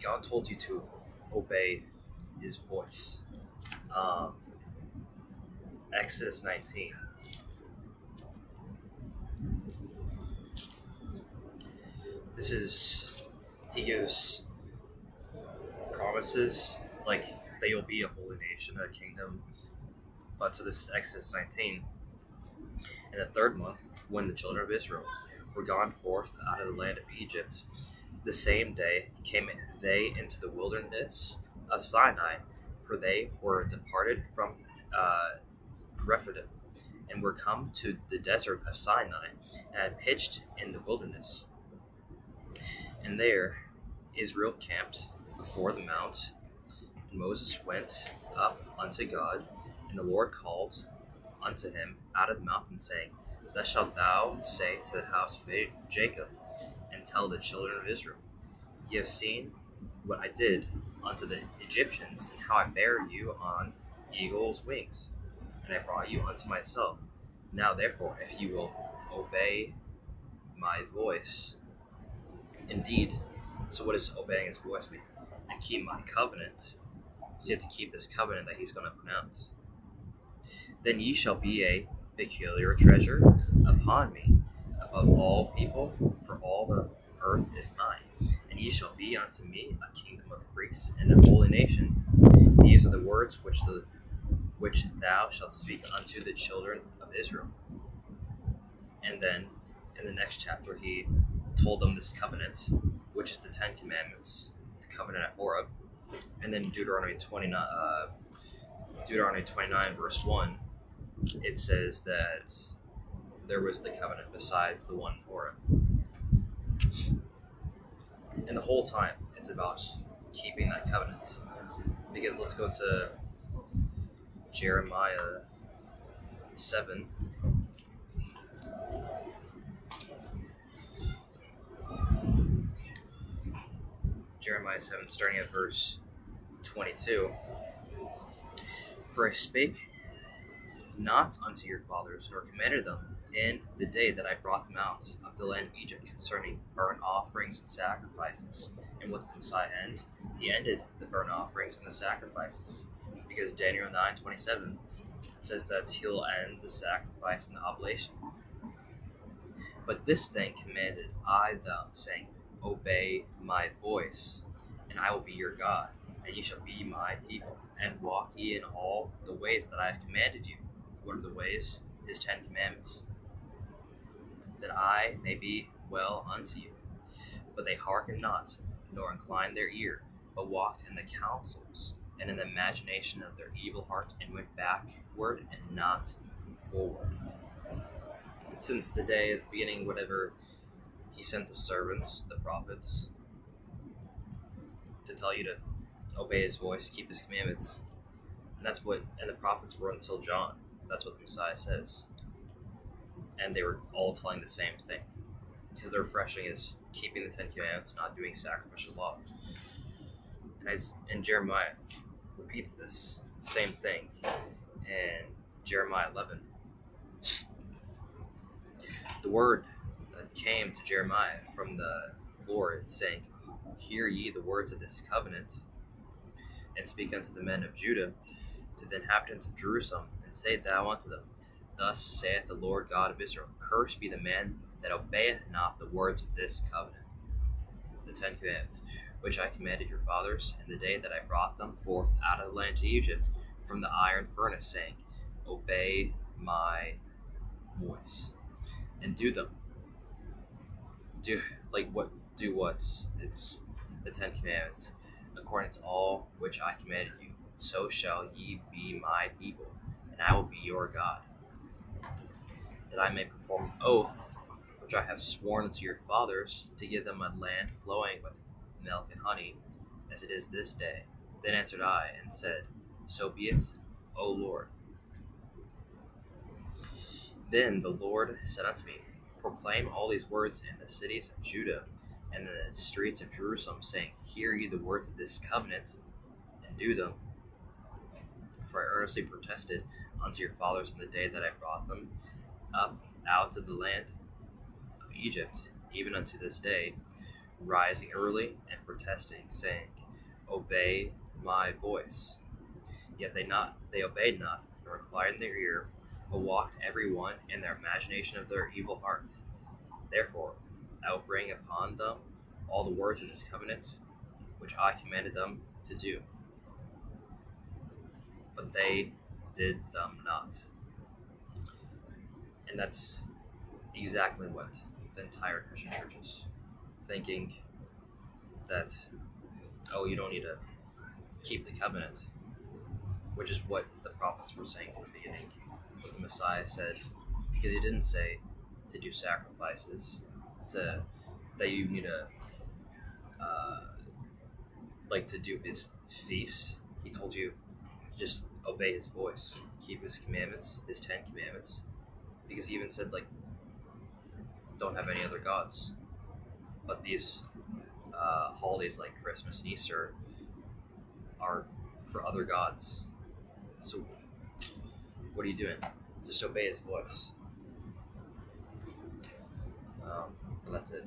God told you to obey His voice. Um, Exodus 19. This is, He gives promises like that you'll be a holy nation, a kingdom. But to this Exodus 19, in the third month, when the children of Israel were gone forth out of the land of Egypt, the same day came they into the wilderness of Sinai, for they were departed from Rephidim, and were come to the desert of Sinai, and had pitched in the wilderness. And there Israel camped before the mount, and Moses went up unto God, and the Lord called unto him out of the mountain, saying, Thus shalt thou say to the house of Jacob, and tell the children of Israel, Ye have seen what I did unto the Egyptians, and how I bare you on eagle's wings, and I brought you unto myself. Now therefore, if you will obey my voice, indeed. So what does obeying his voice mean? And keep my covenant. So you have to keep this covenant that he's going to pronounce. Then ye shall be a peculiar treasure upon me above all people, for all the earth is mine. And ye shall be unto me a kingdom of priests and a holy nation. These are the words which thou shalt speak unto the children of Israel. And then in the next chapter he told them this covenant, which is the Ten Commandments, the covenant at Horeb. And then Deuteronomy 29 verse 1, it says that there was the covenant besides the one in Horeb. And the whole time it's about keeping that covenant. Because let's go to Jeremiah 7. Jeremiah 7, starting at verse 22. For I spake not unto your fathers, nor commanded them in the day that I brought them out of the land of Egypt concerning burnt offerings and sacrifices. And what did the Messiah end? He ended the burnt offerings and the sacrifices. Because Daniel 9:27, it says that he'll end the sacrifice and the oblation. But this thing commanded I them, saying, Obey my voice, and I will be your God, and ye shall be my people, and walk ye in all the ways that I have commanded you. What are the ways? His 10 Commandments. That I may be well unto you. But they hearkened not, nor inclined their ear, but walked in the counsels, and in the imagination of their evil heart, and went backward and not forward. And since the day at the beginning, whatever he sent the servants, the prophets, to tell you to obey his voice, keep his commandments. And the prophets were until John. That's what the Messiah says. And they were all telling the same thing. Because the refreshing is keeping the 10 Commandments, not doing sacrificial law. And Jeremiah repeats this same thing in Jeremiah 11. The word that came to Jeremiah from the Lord, saying, Hear ye the words of this covenant, and speak unto the men of Judah, to the inhabitants of Jerusalem, and say thou unto them, Thus saith the Lord God of Israel, Cursed be the man that obeyeth not the words of this covenant, the 10 Commandments, which I commanded your fathers in the day that I brought them forth out of the land of Egypt from the iron furnace, saying, Obey my voice, and do them. Do what? It's the 10 Commandments, according to all which I commanded you. So shall ye be my people, and I will be your God. That I may perform the oath which I have sworn unto your fathers, to give them a land flowing with milk and honey, as it is this day. Then answered I, and said, So be it, O Lord. Then the Lord said unto me, Proclaim all these words in the cities of Judah and in the streets of Jerusalem, saying, Hear ye the words of this covenant, and do them. For I earnestly protested unto your fathers in the day that I brought them up out of the land of Egypt, even unto this day, rising early and protesting, saying, "Obey my voice." Yet they obeyed not, nor inclined their ear, but walked every one in their imagination of their evil heart. Therefore, I will bring upon them all the words of this covenant, which I commanded them to do. But they did them not. And that's exactly what the entire Christian church is thinking, that, oh, you don't need to keep the covenant, which is what the prophets were saying in the beginning, what the Messiah said, because he didn't say to do sacrifices, to that you need to to do his feasts. He told you just obey his voice, keep his commandments, his 10 commandments, because he even said don't have any other gods. But these holidays like Christmas and Easter are for other gods. So what are you doing? Just obey his voice. But that's it.